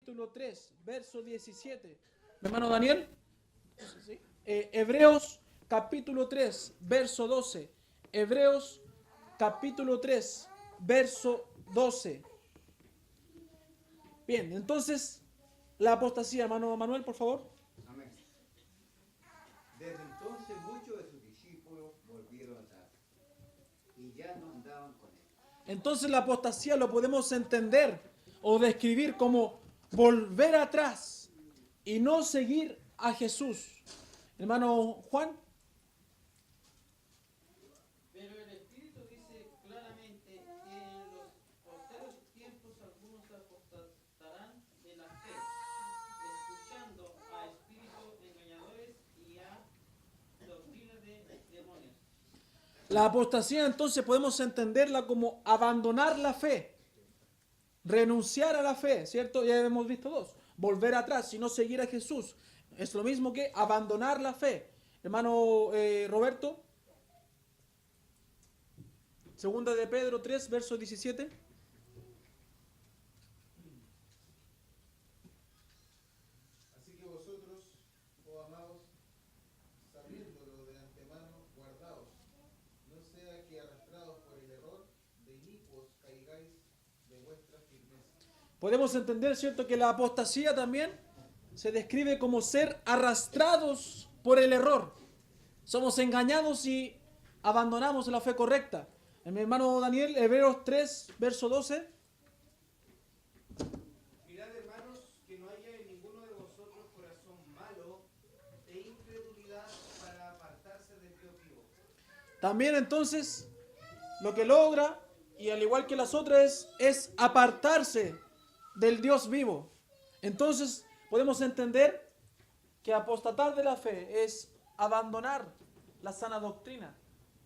capítulo 3, verso 17. ¿Mi hermano Daniel? ¿Sí? Hebreos capítulo 3, verso 12. Hebreos capítulo 3, verso 12. Bien, entonces, la apostasía, hermano Manuel, por favor. Amén. Desde entonces muchos de sus discípulos volvieron atrás y ya no andaban con él. Entonces la apostasía lo podemos entender o describir como volver atrás y no seguir a Jesús. Hermano Juan. Pero el Espíritu dice claramente que en los posteros tiempos algunos apostatarán de la fe, escuchando a espíritus engañadores y a doctrina de demonios. La apostasía entonces podemos entenderla como abandonar la fe, renunciar a la fe, ¿cierto? Ya hemos visto dos. Volver atrás y no seguir a Jesús. Es lo mismo que abandonar la fe. Hermano Roberto. Segunda de Pedro 3, verso 17. Así que vosotros, oh amados, sabiéndolo de antemano, guardaos, no sea que arrastrados por el error de inicuos caigáis de vuestra firmeza. Podemos entender, ¿cierto?, que la apostasía también se describe como ser arrastrados por el error. Somos engañados y abandonamos la fe correcta. Mi hermano Daniel, Hebreos 3, verso 12. Mirad, hermanos, que no haya en ninguno de vosotros corazón malo e incredulidad para apartarse del Dios vivo. También entonces lo que logra, y al igual que las otras, es apartarse del Dios vivo. Entonces podemos entender que apostatar de la fe es abandonar la sana doctrina,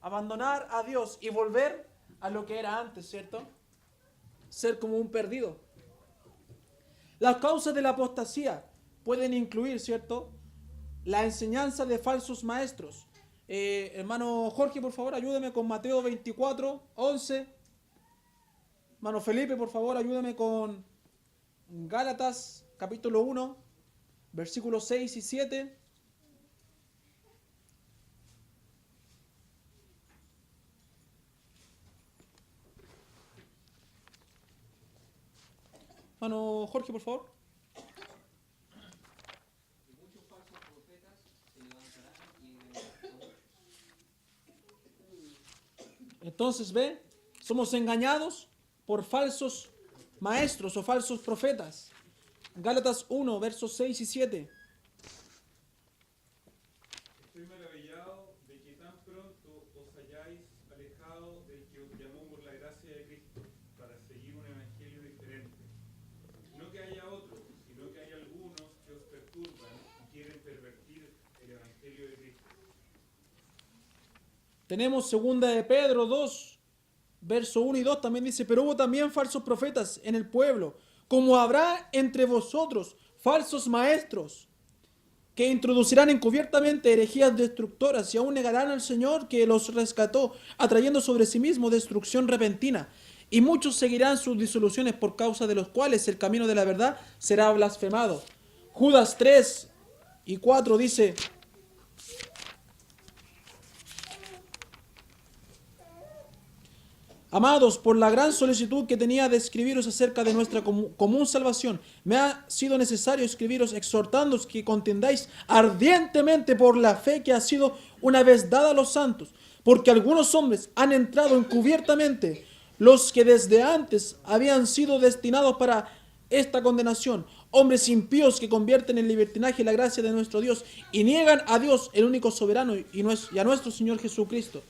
abandonar a Dios y volver a lo que era antes, ¿cierto? Ser como un perdido. Las causas de la apostasía pueden incluir, ¿cierto?, la enseñanza de falsos maestros. Hermano Jorge, por favor, ayúdame con Mateo 24, 11. Hermano Felipe, por favor, ayúdame con Gálatas, capítulo 1, versículos 6 y 7. Hermano Jorge, por favor. Y muchos falsos profetas se levantarán y engañarán. Entonces, ve, somos engañados por falsos maestros o falsos profetas. Gálatas 1, versos 6 y 7. Estoy maravillado de que tan pronto os hayáis alejado del que os llamó por la gracia de Cristo para seguir un evangelio diferente. No que haya otro, sino que hay algunos que os perturban y quieren pervertir el evangelio de Cristo. Tenemos segunda de Pedro 2, verso 1 y 2, también dice, pero hubo también falsos profetas en el pueblo, como habrá entre vosotros falsos maestros, que introducirán encubiertamente herejías destructoras y aún negarán al Señor que los rescató, atrayendo sobre sí mismo destrucción repentina. Y muchos seguirán sus disoluciones por causa de los cuales el camino de la verdad será blasfemado. Judas 3 y 4 dice, amados, por la gran solicitud que tenía de escribiros acerca de nuestra común salvación, me ha sido necesario escribiros exhortándoos que contendáis ardientemente por la fe que ha sido una vez dada a los santos, porque algunos hombres han entrado encubiertamente, los que desde antes habían sido destinados para esta condenación, hombres impíos que convierten en libertinaje la gracia de nuestro Dios y niegan a Dios, el único soberano, y a nuestro Señor Jesucristo.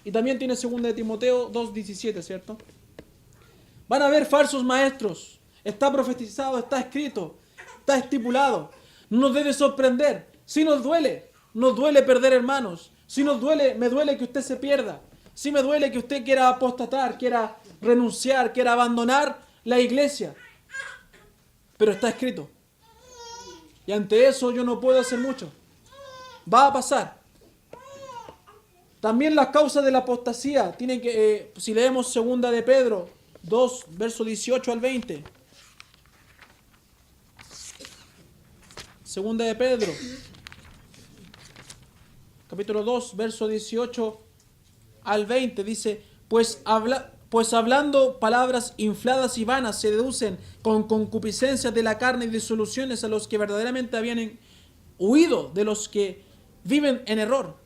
Y también tiene 2 de Timoteo 2:17, ¿cierto? Van a haber falsos maestros. Está profetizado, está escrito, está estipulado. No nos debe sorprender. Sí nos duele perder hermanos. Sí nos duele, me duele que usted se pierda. Sí me duele que usted quiera apostatar, quiera renunciar, quiera abandonar la iglesia. Pero está escrito. Y ante eso yo no puedo hacer mucho. Va a pasar. También las causas de la apostasía tienen que, si leemos segunda de Pedro 2, verso 18 al 20. Segunda de Pedro, capítulo 2, verso 18 al 20, dice, pues hablando palabras infladas y vanas se deducen con concupiscencias de la carne y disoluciones a los que verdaderamente habían huido de los que viven en error.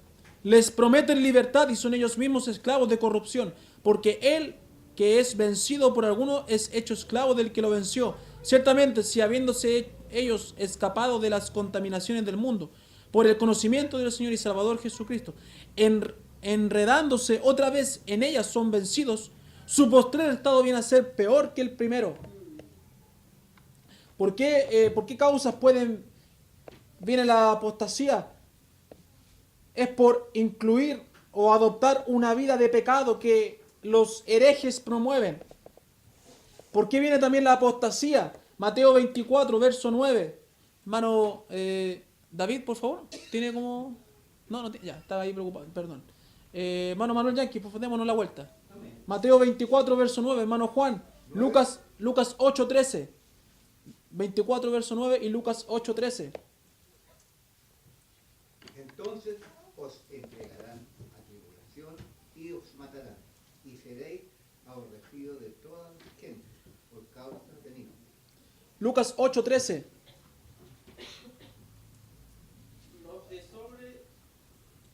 Les prometen libertad y son ellos mismos esclavos de corrupción, porque el que es vencido por alguno es hecho esclavo del que lo venció. Ciertamente, si habiéndose ellos escapado de las contaminaciones del mundo, por el conocimiento del Señor y Salvador Jesucristo, enredándose otra vez en ellas son vencidos, su postrer estado viene a ser peor que el primero. ¿Por qué causas viene la apostasía? Es por incluir o adoptar una vida de pecado que los herejes promueven. ¿Por qué viene también la apostasía? Mateo 24, verso 9. Hermano David, por favor. ¿Tiene como...? No, ya, estaba ahí preocupado, perdón. Hermano Manuel Yankee, por favor, démonos la vuelta. Mateo 24, verso 9. Hermano Juan, Lucas 8, 13. 24, verso 9 y Lucas 8, 13. Entonces os entregarán a tribulación y os matarán, y seréis aborrecidos de toda gente por causa de mí. Lucas 8, 13. Los de sobre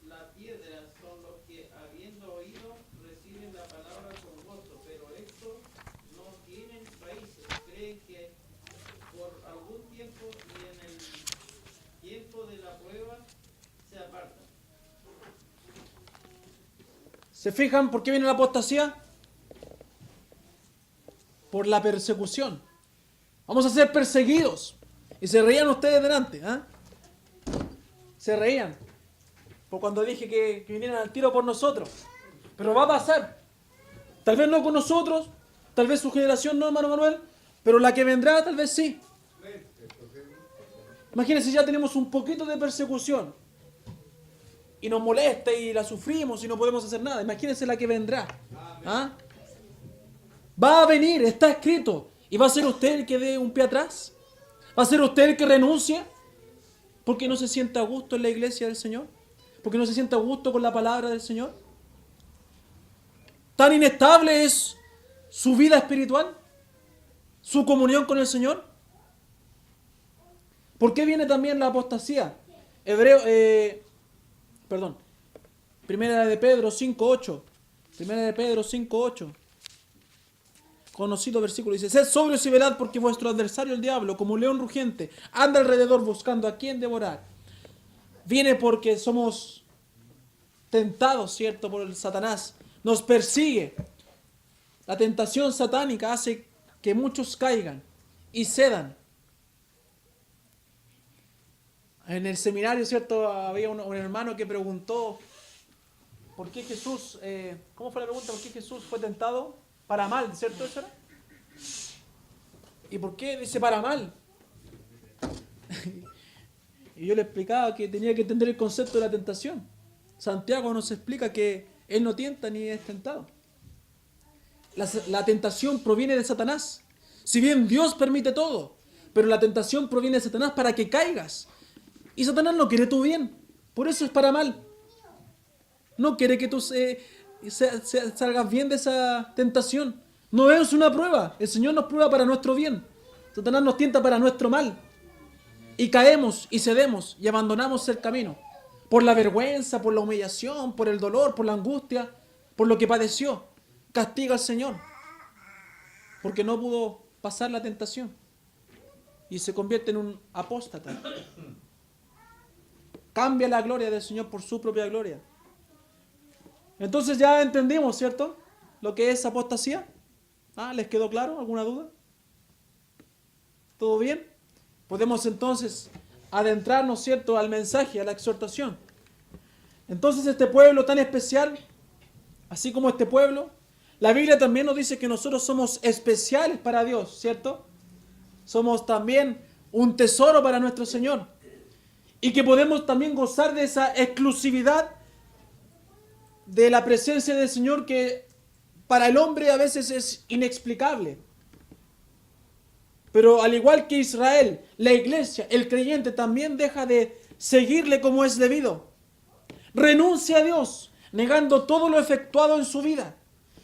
la piedra son los que, habiendo oído, reciben la palabra con gozo, pero estos no tienen raíces, creen que por algún tiempo y en el tiempo de la prueba se apartan. ¿Se fijan por qué viene la apostasía? Por la persecución. Vamos a ser perseguidos. Y se reían ustedes delante, ¿ah? Se reían por cuando dije que vinieran al tiro por nosotros. Pero va a pasar. Tal vez no con nosotros, tal vez su generación no, hermano Manuel, pero la que vendrá tal vez sí. Imagínense, ya tenemos un poquito de persecución y nos molesta y la sufrimos y no podemos hacer nada. Imagínense la que vendrá. ¿Ah? Va a venir, está escrito. ¿Y va a ser usted el que dé un pie atrás? ¿Va a ser usted el que renuncie? ¿Porque no se sienta a gusto en la iglesia del Señor? ¿Porque no se sienta a gusto con la palabra del Señor? ¿Tan inestable es su vida espiritual? ¿Su comunión con el Señor? ¿Por qué viene también la apostasía? Primera de Pedro 5:8. Primera de Pedro 5:8. Conocido versículo, dice: sed sobrios y velad, porque vuestro adversario el diablo, como un león rugiente, anda alrededor buscando a quien devorar. Viene porque somos tentados, ¿cierto?, por el Satanás. Nos persigue. La tentación satánica hace que muchos caigan y cedan. En el seminario, ¿cierto?, había un hermano que preguntó ¿por qué Jesús, cómo fue la pregunta? ¿Por qué Jesús fue tentado? Para mal, ¿cierto eso era? ¿Y por qué dice para mal? Y yo le explicaba que tenía que entender el concepto de la tentación. Santiago nos explica que él no tienta ni es tentado. La tentación proviene de Satanás. Si bien Dios permite todo, pero la tentación proviene de Satanás para que caigas. Y Satanás no quiere tu bien, por eso es para mal. No quiere que tú salgas bien de esa tentación. No es una prueba, el Señor nos prueba para nuestro bien. Satanás nos tienta para nuestro mal. Y caemos y cedemos y abandonamos el camino. Por la vergüenza, por la humillación, por el dolor, por la angustia, por lo que padeció. Castiga al Señor. Porque no pudo pasar la tentación. Y se convierte en un apóstata. Cambia la gloria del Señor por su propia gloria. Entonces ya entendimos, ¿cierto?, lo que es apostasía. ¿Les quedó claro? ¿Alguna duda? ¿Todo bien? Podemos entonces adentrarnos, ¿cierto?, al mensaje, a la exhortación. Entonces este pueblo tan especial, así como este pueblo, la Biblia también nos dice que nosotros somos especiales para Dios, ¿cierto? Somos también un tesoro para nuestro Señor. Y que podemos también gozar de esa exclusividad de la presencia del Señor que para el hombre a veces es inexplicable. Pero al igual que Israel, la iglesia, el creyente también deja de seguirle como es debido. Renuncia a Dios, negando todo lo efectuado en su vida,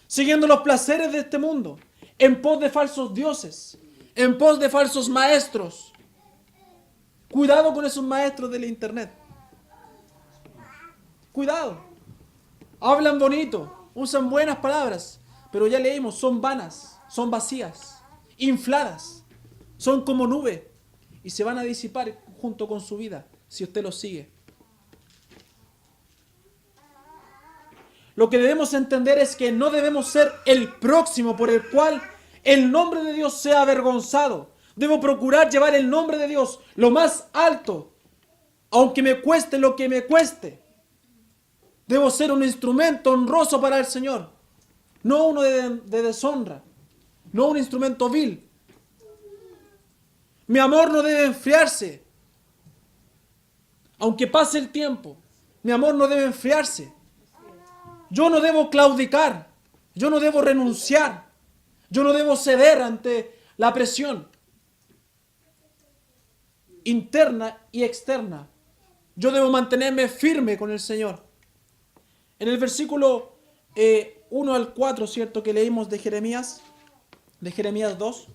siguiendo los placeres de este mundo, en pos de falsos dioses, en pos de falsos maestros. Cuidado con esos maestros del internet. Cuidado. Hablan bonito, usan buenas palabras, pero ya leímos, son vanas, son vacías, infladas. Son como nube y se van a disipar junto con su vida si usted los sigue. Lo que debemos entender es que no debemos ser el próximo por el cual el nombre de Dios sea avergonzado. Debo procurar llevar el nombre de Dios lo más alto, aunque me cueste lo que me cueste. Debo ser un instrumento honroso para el Señor, no uno de deshonra, no un instrumento vil. Mi amor no debe enfriarse. Aunque pase el tiempo, mi amor no debe enfriarse. Yo no debo claudicar. Yo no debo renunciar. Yo no debo ceder ante la presión interna y externa. Yo debo mantenerme firme con el Señor. En el versículo 1 al 4, ¿cierto? Que leímos de Jeremías 2.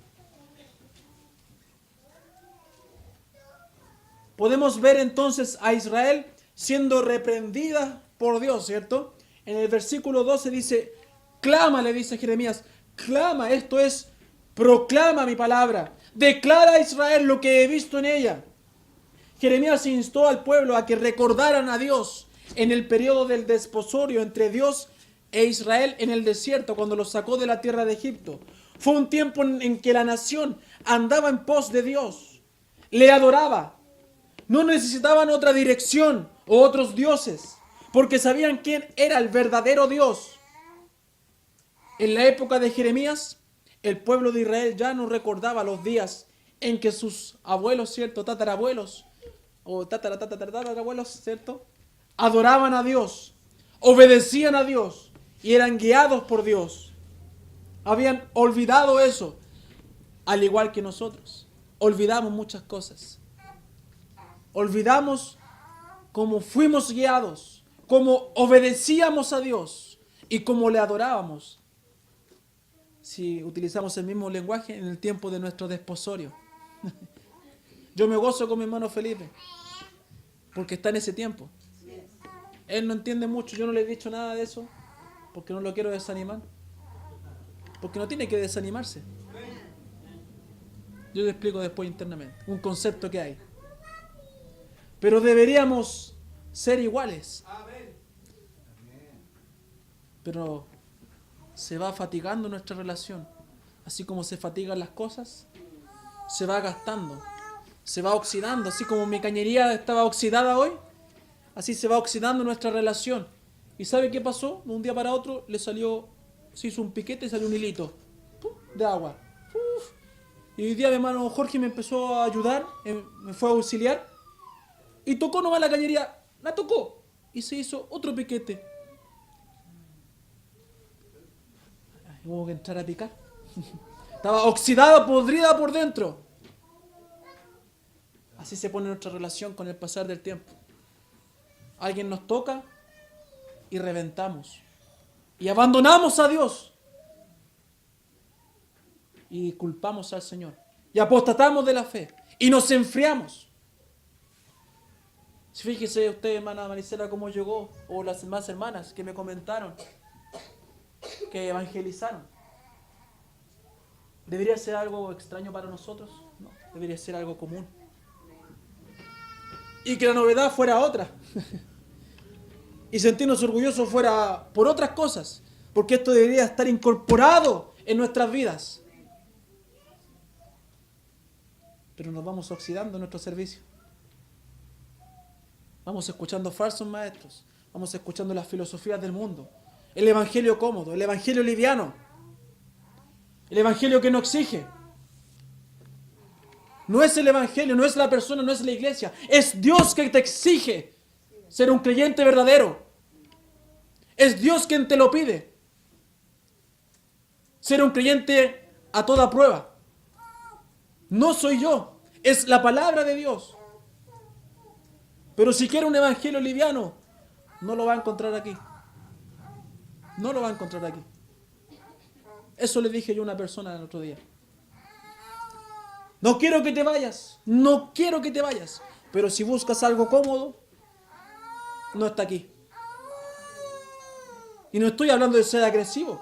Podemos ver entonces a Israel siendo reprendida por Dios, ¿cierto? En el versículo 12 dice, clama, le dice Jeremías, clama, esto es, proclama mi palabra, declara a Israel lo que he visto en ella. Jeremías instó al pueblo a que recordaran a Dios en el periodo del desposorio entre Dios e Israel en el desierto, cuando los sacó de la tierra de Egipto. Fue un tiempo en que la nación andaba en pos de Dios, le adoraba. No necesitaban otra dirección o otros dioses, porque sabían quién era el verdadero Dios. En la época de Jeremías, el pueblo de Israel ya no recordaba los días en que sus abuelos, ¿cierto? Tatarabuelos, o tatarabuelos, ¿cierto? Adoraban a Dios, obedecían a Dios y eran guiados por Dios. Habían olvidado eso, al igual que nosotros. Olvidamos muchas cosas. Olvidamos cómo fuimos guiados, cómo obedecíamos a Dios y cómo le adorábamos. Si utilizamos el mismo lenguaje en el tiempo de nuestro desposorio. Yo me gozo con mi hermano Felipe, porque está en ese tiempo. Él no entiende mucho, yo no le he dicho nada de eso, porque no lo quiero desanimar. Porque no tiene que desanimarse. Yo le explico después internamente, un concepto que hay. Pero deberíamos ser iguales. Pero se va fatigando nuestra relación. Así como se fatigan las cosas, se va gastando, se va oxidando. Así como mi cañería estaba oxidada hoy, así se va oxidando nuestra relación. ¿Y sabe qué pasó? De un día para otro se hizo un piquete y salió un hilito de agua. Y hoy día mi hermano Jorge me empezó a ayudar, me fue a auxiliar. Y tocó nomás la cañería, la tocó. Y se hizo otro piquete. Hubo que entrar a picar. Estaba oxidada, podrida por dentro. Así se pone nuestra relación con el pasar del tiempo. Alguien nos toca y reventamos. Y abandonamos a Dios. Y culpamos al Señor. Y apostatamos de la fe. Y nos enfriamos. Fíjese usted, hermana Marisela, cómo llegó, o las demás hermanas que me comentaron, que evangelizaron. ¿Debería ser algo extraño para nosotros? No, debería ser algo común. Y que la novedad fuera otra. Y sentirnos orgullosos fuera por otras cosas, porque esto debería estar incorporado en nuestras vidas. Pero nos vamos oxidando en nuestro servicio. Vamos escuchando falsos maestros. Vamos escuchando las filosofías del mundo. El evangelio cómodo, el evangelio liviano. El evangelio que no exige. No es el evangelio, no es la persona, no es la iglesia. Es Dios que te exige ser un creyente verdadero. Es Dios quien te lo pide. Ser un creyente a toda prueba. No soy yo, es la palabra de Dios. Pero si quiere un evangelio liviano, no lo va a encontrar aquí. No lo va a encontrar aquí. Eso le dije yo a una persona el otro día. No quiero que te vayas, no quiero que te vayas. Pero si buscas algo cómodo, no está aquí. Y no estoy hablando de ser agresivo.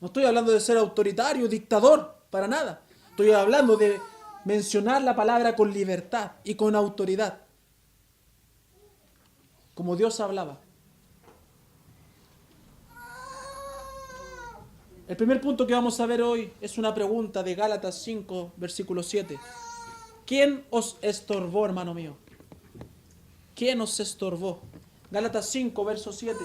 No estoy hablando de ser autoritario, dictador, para nada. Estoy hablando de mencionar la palabra con libertad y con autoridad. Como Dios hablaba. El primer punto que vamos a ver hoy es una pregunta de Gálatas 5, versículo 7. ¿Quién os estorbó, hermano mío? ¿Quién os estorbó? Gálatas 5, verso 7.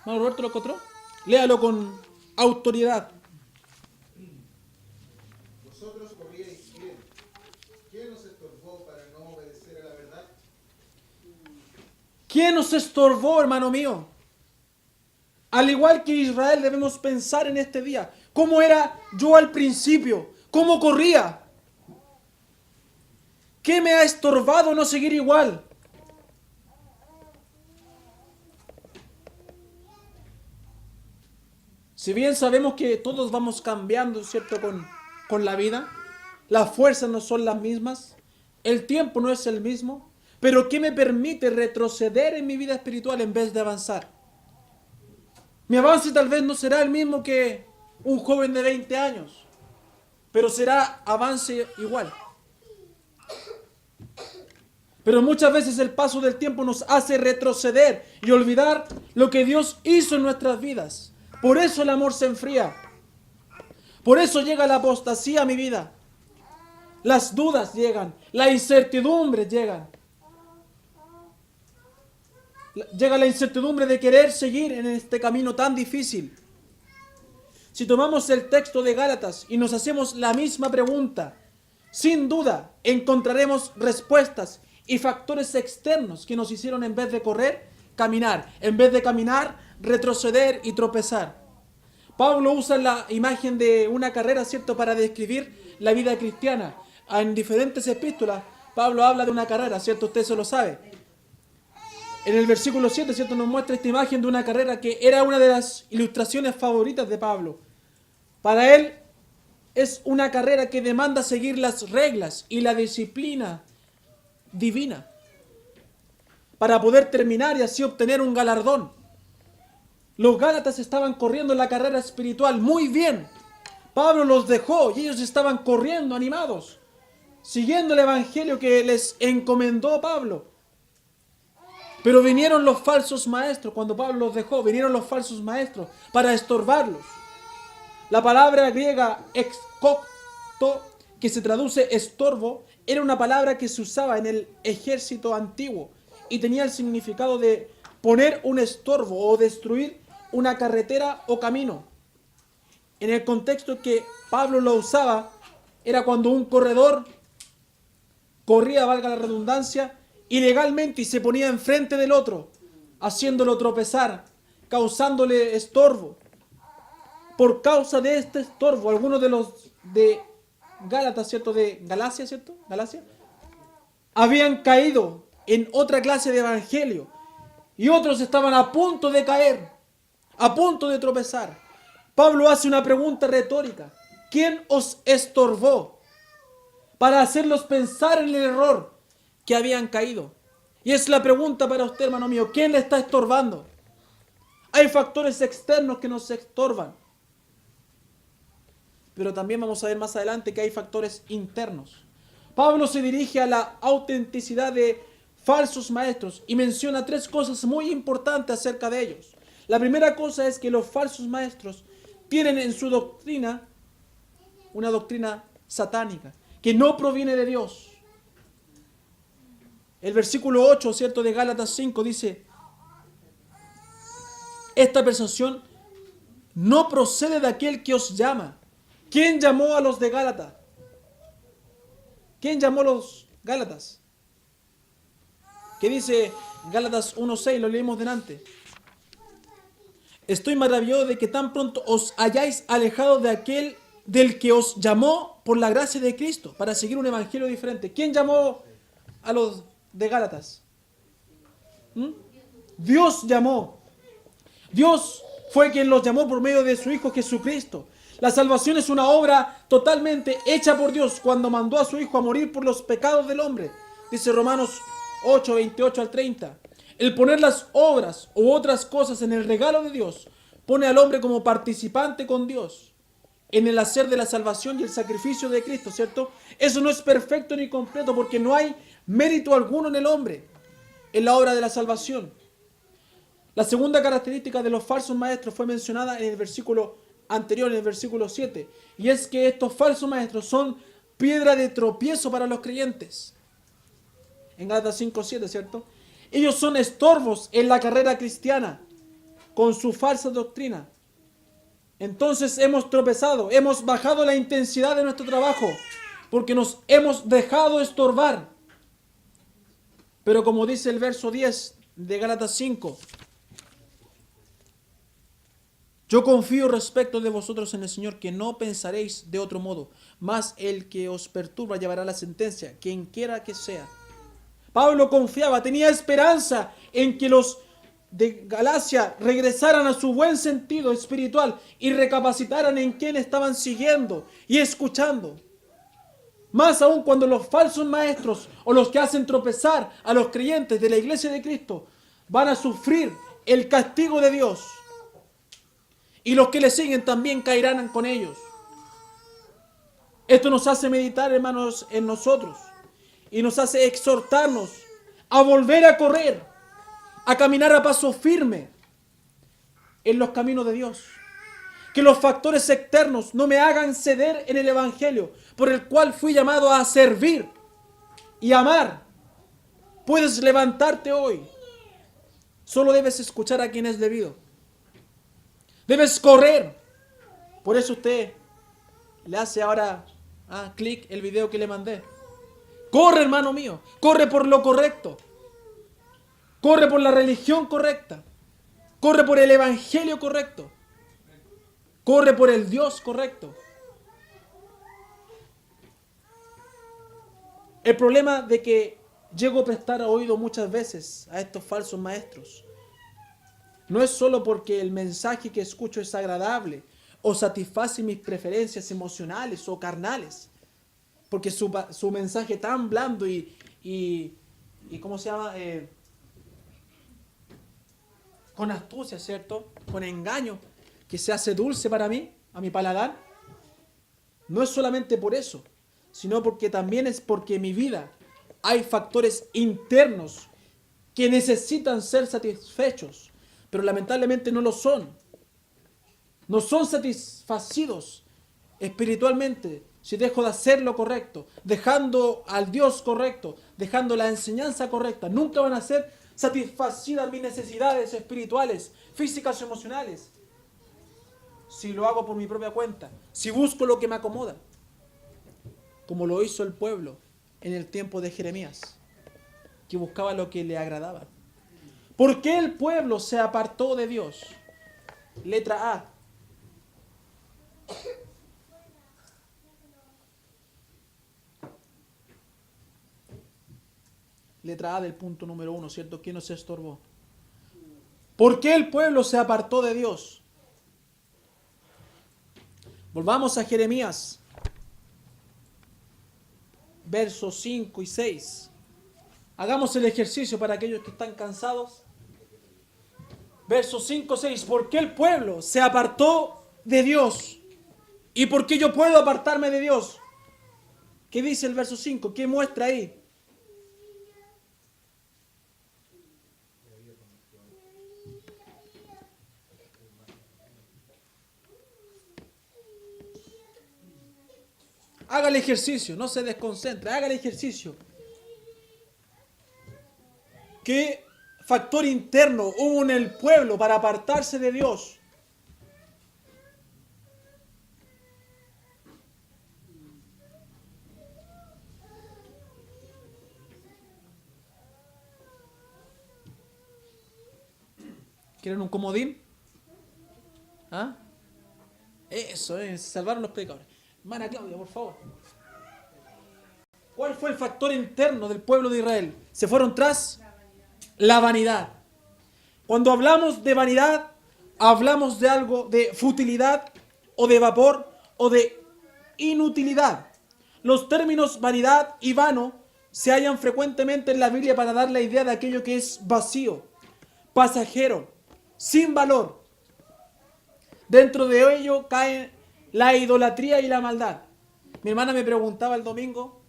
¿Hermano Roberto lo encontró? Léalo con autoridad. Vosotros corríais bien. ¿Quién os estorbó para no obedecer a la verdad? ¿Quién nos estorbó, hermano mío? Al igual que Israel debemos pensar en este día. ¿Cómo era yo al principio? ¿Cómo corría? ¿Qué me ha estorbado no seguir igual? Si bien sabemos que todos vamos cambiando, ¿cierto? Con la vida. Las fuerzas no son las mismas. El tiempo no es el mismo. Pero ¿qué me permite retroceder en mi vida espiritual en vez de avanzar? Mi avance tal vez no será el mismo que un joven de 20 años. Pero será avance igual. Pero muchas veces el paso del tiempo nos hace retroceder y olvidar lo que Dios hizo en nuestras vidas. Por eso el amor se enfría. Por eso llega la apostasía a mi vida. Las dudas llegan, la incertidumbre llegan. Llega la incertidumbre de querer seguir en este camino tan difícil. Si tomamos el texto de Gálatas y nos hacemos la misma pregunta, sin duda encontraremos respuestas y factores externos que nos hicieron, en vez de correr, caminar. En vez de caminar, retroceder y tropezar. Pablo usa la imagen de una carrera, ¿cierto?, para describir la vida cristiana. En diferentes epístolas, Pablo habla de una carrera, ¿cierto? Usted se lo sabe. En el versículo 7, ¿cierto?, nos muestra esta imagen de una carrera que era una de las ilustraciones favoritas de Pablo. Para él es una carrera que demanda seguir las reglas y la disciplina divina para poder terminar y así obtener un galardón. Los Gálatas estaban corriendo la carrera espiritual muy bien. Pablo los dejó y ellos estaban corriendo animados, siguiendo el evangelio que les encomendó Pablo. Pero vinieron los falsos maestros. Cuando Pablo los dejó, vinieron los falsos maestros para estorbarlos. La palabra griega exkokto, que se traduce estorbo, era una palabra que se usaba en el ejército antiguo y tenía el significado de poner un estorbo o destruir una carretera o camino. En el contexto que Pablo lo usaba, era cuando un corredor corría, valga la redundancia, ilegalmente y se ponía enfrente del otro, haciéndolo tropezar, causándole estorbo. Por causa de este estorbo, algunos de los de Gálatas, ¿cierto?, de Galacia, ¿cierto?, Galacia, habían caído en otra clase de evangelio y otros estaban a punto de caer, a punto de tropezar. Pablo hace una pregunta retórica: ¿quién os estorbó? Para hacerlos pensar en el error que habían caído. Y es la pregunta para usted, hermano mío: ¿quién le está estorbando? Hay factores externos que nos estorban, pero también vamos a ver más adelante que hay factores internos. Pablo se dirige a la autenticidad de falsos maestros y menciona tres cosas muy importantes acerca de ellos. La primera cosa es que los falsos maestros tienen en su doctrina una doctrina satánica, que no proviene de Dios. El versículo 8, ¿cierto?, de Gálatas 5 dice: esta persuasión no procede de aquel que os llama. ¿Quién llamó a los de Gálatas? ¿Quién llamó a los Gálatas? ¿Qué dice Gálatas 1:6? Lo leímos delante. Estoy maravillado de que tan pronto os hayáis alejado de aquel del que os llamó por la gracia de Cristo para seguir un evangelio diferente. ¿Quién llamó a los de Gálatas? Dios llamó. Dios fue quien los llamó por medio de su Hijo Jesucristo. La salvación es una obra totalmente hecha por Dios cuando mandó a su Hijo a morir por los pecados del hombre. Dice Romanos 8, 28 al 30. El poner las obras u otras cosas en el regalo de Dios pone al hombre como participante con Dios en el hacer de la salvación y el sacrificio de Cristo, ¿cierto? Eso no es perfecto ni completo porque no hay mérito alguno en el hombre en la obra de la salvación. La segunda característica de los falsos maestros fue mencionada en el versículo anterior, en el versículo 7, y es que estos falsos maestros son piedra de tropiezo para los creyentes. En Gálatas 5:7, ¿cierto? Ellos son estorbos en la carrera cristiana con su falsa doctrina. Entonces hemos tropezado, hemos bajado la intensidad de nuestro trabajo porque nos hemos dejado estorbar. Pero como dice el verso 10 de Gálatas 5, yo confío respecto de vosotros en el Señor que no pensaréis de otro modo, mas el que os perturba llevará la sentencia, quien quiera que sea. Pablo confiaba, tenía esperanza en que los de Galacia regresaran a su buen sentido espiritual y recapacitaran en quién estaban siguiendo y escuchando. Más aún cuando los falsos maestros o los que hacen tropezar a los creyentes de la iglesia de Cristo van a sufrir el castigo de Dios. Y los que le siguen también caerán con ellos. Esto nos hace meditar, hermanos, en nosotros. Y nos hace exhortarnos a volver a correr, a caminar a paso firme en los caminos de Dios. Que los factores externos no me hagan ceder en el Evangelio, por el cual fui llamado a servir y amar. Puedes levantarte hoy. Solo debes escuchar a quien es debido. Debes correr. Por eso usted le hace ahora clic el video que le mandé. Corre, hermano mío. Corre por lo correcto. Corre por la religión correcta. Corre por el evangelio correcto. Corre por el Dios correcto. El problema de que llego a prestar oído muchas veces a estos falsos maestros no es solo porque el mensaje que escucho es agradable o satisface mis preferencias emocionales o carnales, porque su mensaje tan blando y ¿cómo se llama? Con astucia, ¿cierto? Con engaño, que se hace dulce para mí, a mi paladar. No es solamente por eso, sino porque también es porque en mi vida hay factores internos que necesitan ser satisfechos, pero lamentablemente no lo son. No son satisfacidos espiritualmente si dejo de hacer lo correcto, dejando al Dios correcto, dejando la enseñanza correcta. Nunca van a ser satisfacidas mis necesidades espirituales, físicas o emocionales. Si lo hago por mi propia cuenta, si busco lo que me acomoda, como lo hizo el pueblo en el tiempo de Jeremías, que buscaba lo que le agradaba. ¿Por qué el pueblo se apartó de Dios? Letra A. Letra A del punto número 1, ¿cierto? ¿Quién nos estorbó? ¿Por qué el pueblo se apartó de Dios? Volvamos a Jeremías, versos 5 y 6. Hagamos el ejercicio para aquellos que están cansados. Versos 5 y 6. ¿Por qué el pueblo se apartó de Dios? ¿Y por qué yo puedo apartarme de Dios? ¿Qué dice el verso 5? ¿Qué muestra ahí? Haga el ejercicio, no se desconcentre, haga el ejercicio. ¿Qué factor interno hubo en el pueblo para apartarse de Dios? ¿Quieren un comodín? ¿Ah? Eso, salvaron los predicadores. Hermana Claudia, por favor. ¿Cuál fue el factor interno del pueblo de Israel? Se fueron tras la vanidad. Cuando hablamos de vanidad, hablamos de algo de futilidad o de vapor o de inutilidad. Los términos vanidad y vano se hallan frecuentemente en la Biblia para dar la idea de aquello que es vacío, pasajero, sin valor. Dentro de ello caen la idolatría y la maldad. Mi hermana me preguntaba el domingo,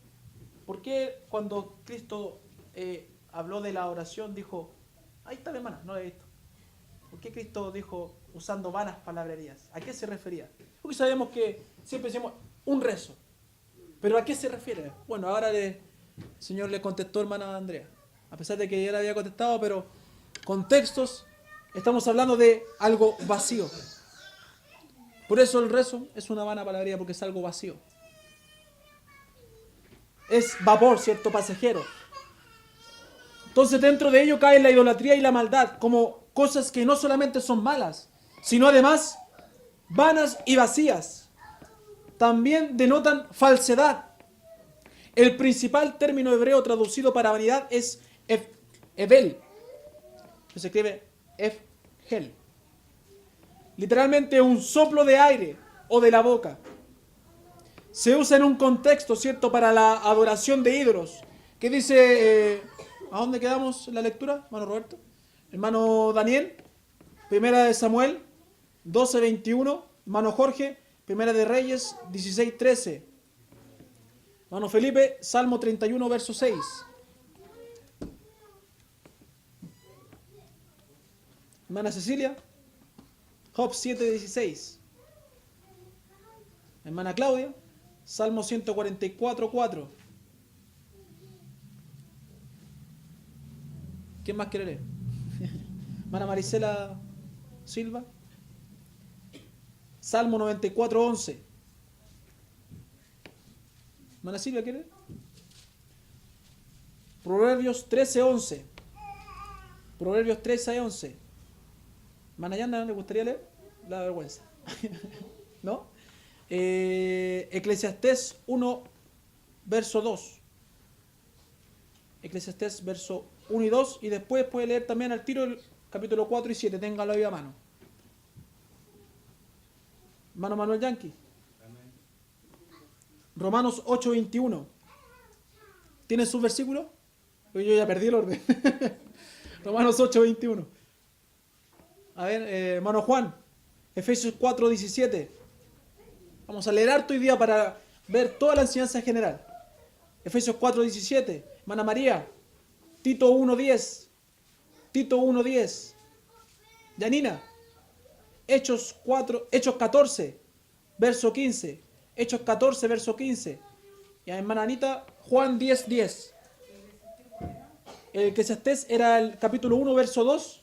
¿por qué cuando Cristo habló de la oración dijo, ahí está mi hermana, no la he visto? ¿Por qué Cristo dijo usando vanas palabrerías? ¿A qué se refería? Porque sabemos que siempre decimos un rezo. ¿Pero a qué se refiere? Bueno, ahora el Señor le contestó, hermana Andrea. A pesar de que ya le había contestado, pero contextos, estamos hablando de algo vacío. Por eso el rezo es una vana palabrería, porque es algo vacío. Es vapor, ¿cierto? Pasajero. Entonces dentro de ello cae la idolatría y la maldad, como cosas que no solamente son malas, sino además vanas y vacías. También denotan falsedad. El principal término hebreo traducido para vanidad es evel. Se escribe efgel. Literalmente un soplo de aire o de la boca. Se usa en un contexto, ¿cierto?, para la adoración de ídolos. ¿Qué dice? ¿A dónde quedamos en la lectura, hermano Roberto? Hermano Daniel, Primera de Samuel 12:21. Hermano Jorge, Primera de Reyes 16:13. Hermano Felipe, Salmo 31, verso 6. Hermana Cecilia, Job 7:16. Hermana Claudia, Salmo 144:4. ¿Quién más quiere leer? Hermana Marisela Silva, Salmo 94:11. Hermana Silvia, ¿quiere leer? Proverbios 13:11. Proverbios 13:11. Hermana Yanda, ¿le gustaría leer? La vergüenza. ¿No? Eclesiastés 1, verso 2. Eclesiastés, verso 1 y 2. Y después puede leer también al tiro el capítulo 4 y 7. Téngalo ahí a mano. Hermano Manuel Yanqui. Romanos 8:21. ¿Tiene su versículo? Yo ya perdí el orden. Romanos 8:21. A ver, hermano Juan, Efesios 4:17. Vamos a leer harto hoy día para ver toda la enseñanza general. Efesios 4:17. Hermana María, Tito 1:10. Tito 1:10. Yanina, Hechos 14, verso 15. Hechos 14, verso 15. Y a hermana Anita, Juan 10:10. El Eclesiastés era el capítulo 1, verso 2.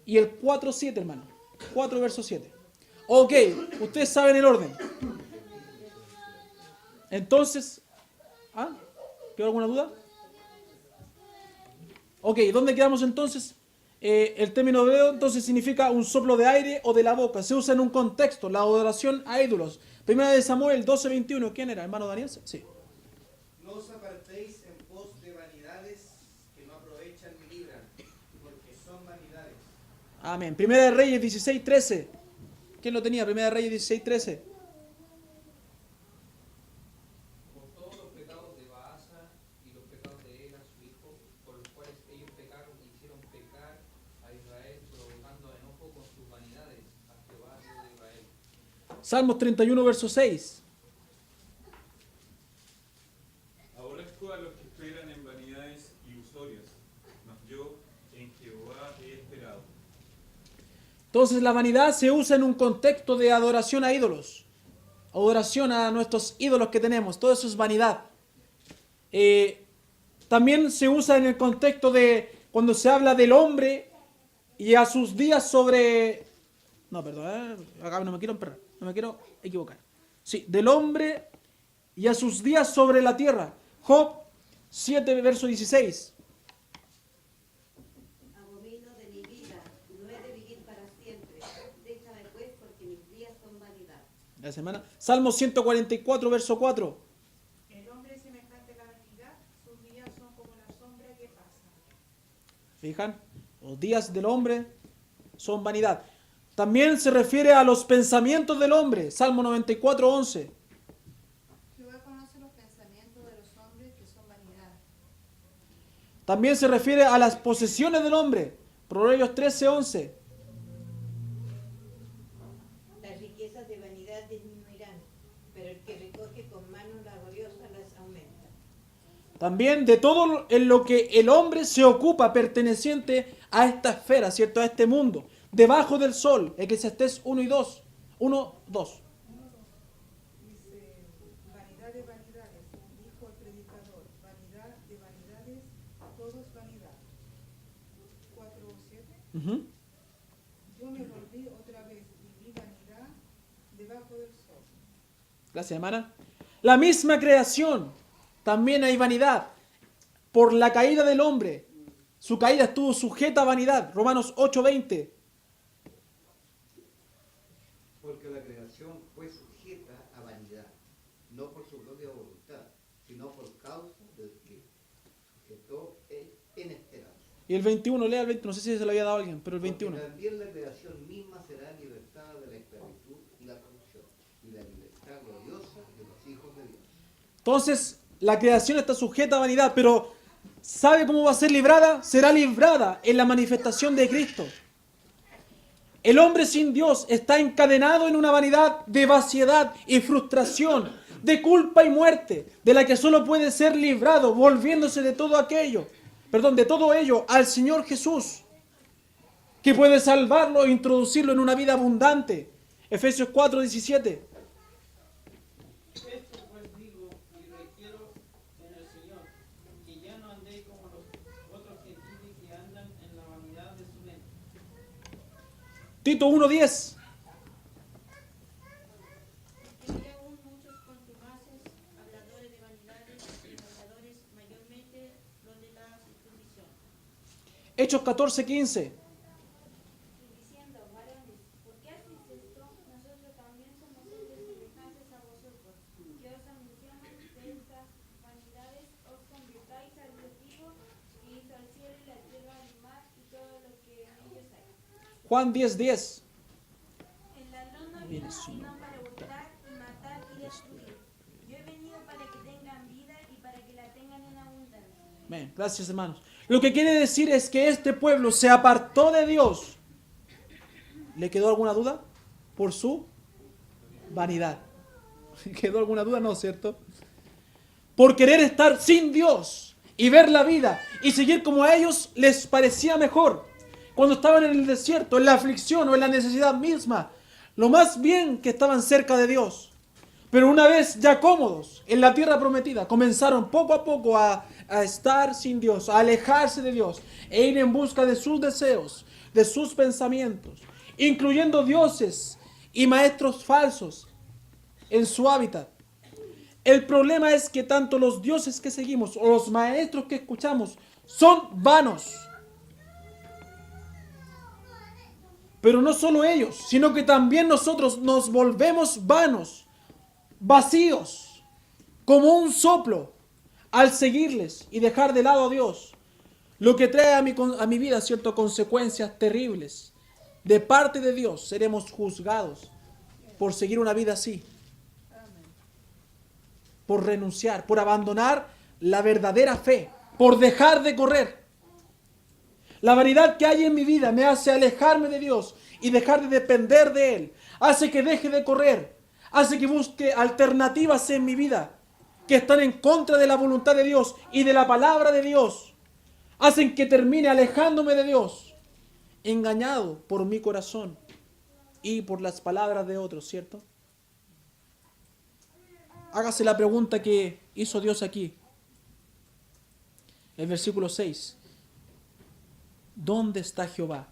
Y el 4:7, hermano. 4, verso 7. Ok, ustedes saben el orden. Entonces, ¿quedó alguna duda? Ok, ¿dónde quedamos entonces? El término hebreo entonces significa un soplo de aire o de la boca. Se usa en un contexto, la adoración a ídolos. Primera de Samuel 12:21. ¿Quién era? ¿Hermano Daniel? Sí. No os apartéis en pos de vanidades que no aprovechan ni libran, porque son vanidades. Amén. Primera de Reyes 16:13. ¿Quién lo tenía? Primera de Reyes 16:13. Por todos los pecados de Baasa y los pecados de Ela, su hijo, por los cuales ellos pecaron y hicieron pecar a Israel, provocando a enojo con sus vanidades a Jehová, Dios de Israel. Salmos 31, verso 6. Aborrezco a los que esperan en vanidades ilusorias, mas yo en Jehová he esperado. Entonces la vanidad se usa en un contexto de adoración a ídolos. Adoración a nuestros ídolos que tenemos. Todo eso es vanidad. También se usa en el contexto de cuando se habla del hombre y a sus días sobre... No, perdón, acá no me quiero emperrar, no me quiero equivocar. Sí, del hombre y a sus días sobre la tierra. Job 7, verso 16. Abomino de mi vida, no he de Gracias, hermana. Salmo 144, verso 4. El hombre es semejante a la vanidad, sus días son como la sombra que pasa. ¿Fijan? Los días del hombre son vanidad. También se refiere a los pensamientos del hombre. Salmo 94, 11. Jehová conoce los pensamientos de los hombres que son vanidad. También se refiere a las posesiones del hombre. Proverbios 13, 11. Las riquezas de vanidad disminuirán, pero el que recoge con manos laboriosas las aumenta. También de todo en lo que el hombre se ocupa perteneciente a esta esfera, ¿cierto? A este mundo. Debajo del sol. Eclesiastés 1 y 2. 1, 2. Dice, vanidad de vanidades, dijo el predicador, vanidad de vanidades, todo es vanidad. 4:7. Ujú. Yo me volví otra vez y vi vanidad debajo del sol. Gracias, hermana. La misma creación. También hay vanidad. Por la caída del hombre. Su caída estuvo sujeta a vanidad. Romanos 8:20. Porque la creación fue sujeta a vanidad, no por su propia voluntad, sino por causa del que sujetó en esperanza. Y el 21, lea el 21. No sé si se lo había dado a alguien, pero el 21. Porque también la creación misma será libertada de la esclavitud y la corrupción, y la libertad gloriosa de los hijos de Dios. Entonces, la creación está sujeta a vanidad, pero ¿sabe cómo va a ser librada? Será librada en la manifestación de Cristo. El hombre sin Dios está encadenado en una vanidad de vaciedad y frustración, de culpa y muerte, de la que solo puede ser librado volviéndose de todo de todo ello al Señor Jesús, que puede salvarlo e introducirlo en una vida abundante. Efesios 4:17. Esto pues digo y requiero en el Señor, que ya no andéis como los otros gentiles que andan en la vanidad de su mente. Tito 1:10. Hay aún muchos contumaces, habladores de vanidades y habladores mayormente los de la circuncisión. Hechos 14:15. Diciendo, varones, ¿por qué hacéis esto? Nosotros también somos hombres semejantes a vosotros, que os anunciamos de estas vanidades, os convirtáis al Dios vivo, que hizo al cielo y la tierra, el mar y todo lo que en ellos hay. Juan 10:10. El ladrón no vino sino para hurtar y matar y destruir. Yo he venido para que tengan vida y para que la tengan en abundancia. Bien, gracias, hermanos. Lo que quiere decir es que este pueblo se apartó de Dios. ¿Le quedó alguna duda? Por su vanidad. ¿Quedó alguna duda? No, ¿cierto? Por querer estar sin Dios y ver la vida y seguir como a ellos les parecía mejor. Cuando estaban en el desierto, en la aflicción o en la necesidad misma, lo más bien que estaban cerca de Dios. Pero una vez ya cómodos en la tierra prometida, comenzaron poco a poco a estar sin Dios, a alejarse de Dios e ir en busca de sus deseos, de sus pensamientos, incluyendo dioses y maestros falsos en su hábitat. El problema es que tanto los dioses que seguimos o los maestros que escuchamos son vanos. Pero no solo ellos, sino que también nosotros nos volvemos vanos, vacíos, como un soplo, al seguirles y dejar de lado a Dios. Lo que trae a mi vida, ¿cierto?, consecuencias terribles. De parte de Dios seremos juzgados por seguir una vida así. Por renunciar, por abandonar la verdadera fe, por dejar de correr. La vanidad que hay en mi vida me hace alejarme de Dios y dejar de depender de Él. Hace que deje de correr. Hace que busque alternativas en mi vida que están en contra de la voluntad de Dios y de la palabra de Dios. Hacen que termine alejándome de Dios, engañado por mi corazón y por las palabras de otros, ¿cierto? Hágase la pregunta que hizo Dios aquí. El versículo 6. ¿Dónde está Jehová?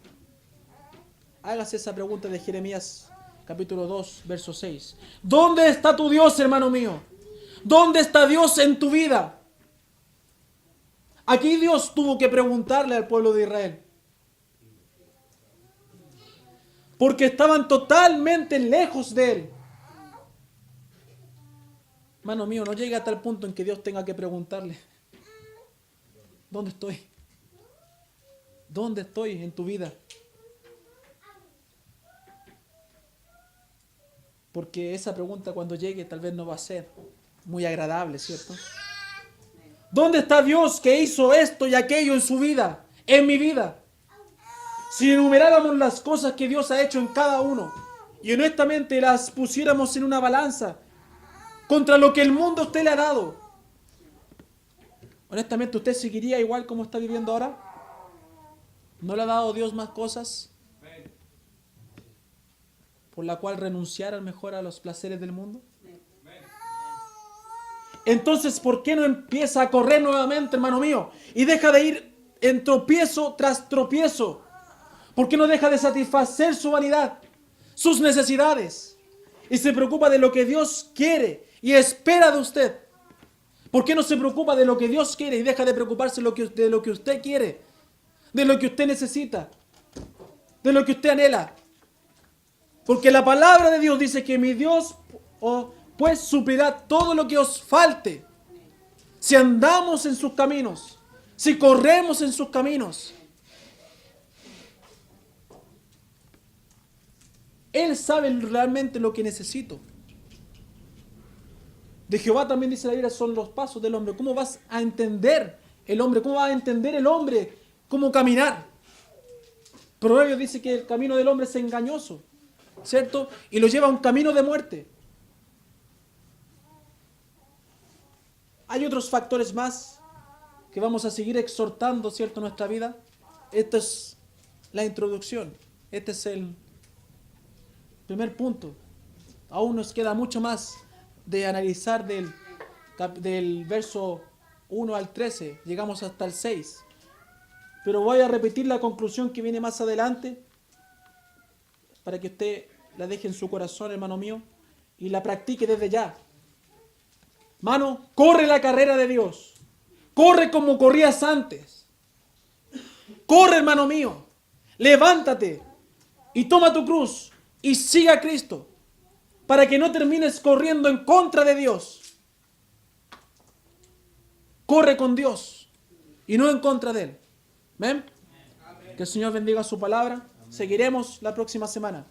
Hágase esa pregunta de Jeremías capítulo 2, verso 6. ¿Dónde está tu Dios, hermano mío? ¿Dónde está Dios en tu vida? Aquí Dios tuvo que preguntarle al pueblo de Israel. Porque estaban totalmente lejos de Él. Hermano mío, no llegue a tal punto en que Dios tenga que preguntarle, ¿dónde estoy? ¿Dónde estoy en tu vida? Porque esa pregunta cuando llegue tal vez no va a ser muy agradable, ¿cierto? ¿Dónde está Dios que hizo esto y aquello en su vida, en mi vida? Si enumeráramos las cosas que Dios ha hecho en cada uno y honestamente las pusiéramos en una balanza contra lo que el mundo a usted le ha dado, honestamente, ¿usted seguiría igual como está viviendo ahora? ¿No le ha dado Dios más cosas por la cual renunciar al mejor a los placeres del mundo? Entonces, ¿por qué no empieza a correr nuevamente, hermano mío? Y deja de ir en tropiezo tras tropiezo. ¿Por qué no deja de satisfacer su vanidad, sus necesidades? Y se preocupa de lo que Dios quiere y espera de usted. ¿Por qué no se preocupa de lo que Dios quiere y deja de preocuparse de lo que usted quiere? De lo que usted necesita. De lo que usted anhela. Porque la palabra de Dios dice que mi Dios pues suplirá todo lo que os falte. Si andamos en sus caminos. Si corremos en sus caminos. Él sabe realmente lo que necesito. De Jehová también dice la Biblia son los pasos del hombre. ¿Cómo vas a entender el hombre? ¿Cómo va a entender el hombre cómo caminar? Proverbios dice que el camino del hombre es engañoso, ¿cierto? Y lo lleva a un camino de muerte. Hay otros factores más que vamos a seguir exhortando, ¿cierto?, en nuestra vida. Esta es la introducción. Este es el primer punto. Aún nos queda mucho más de analizar del verso 1 al 13. Llegamos hasta el 6. Pero voy a repetir la conclusión que viene más adelante para que usted la deje en su corazón, hermano mío, y la practique desde ya. Mano, corre la carrera de Dios. Corre como corrías antes. Corre, hermano mío. Levántate y toma tu cruz y siga a Cristo para que no termines corriendo en contra de Dios. Corre con Dios y no en contra de Él. ¿Ven? Que el Señor bendiga su palabra. Seguiremos la próxima semana.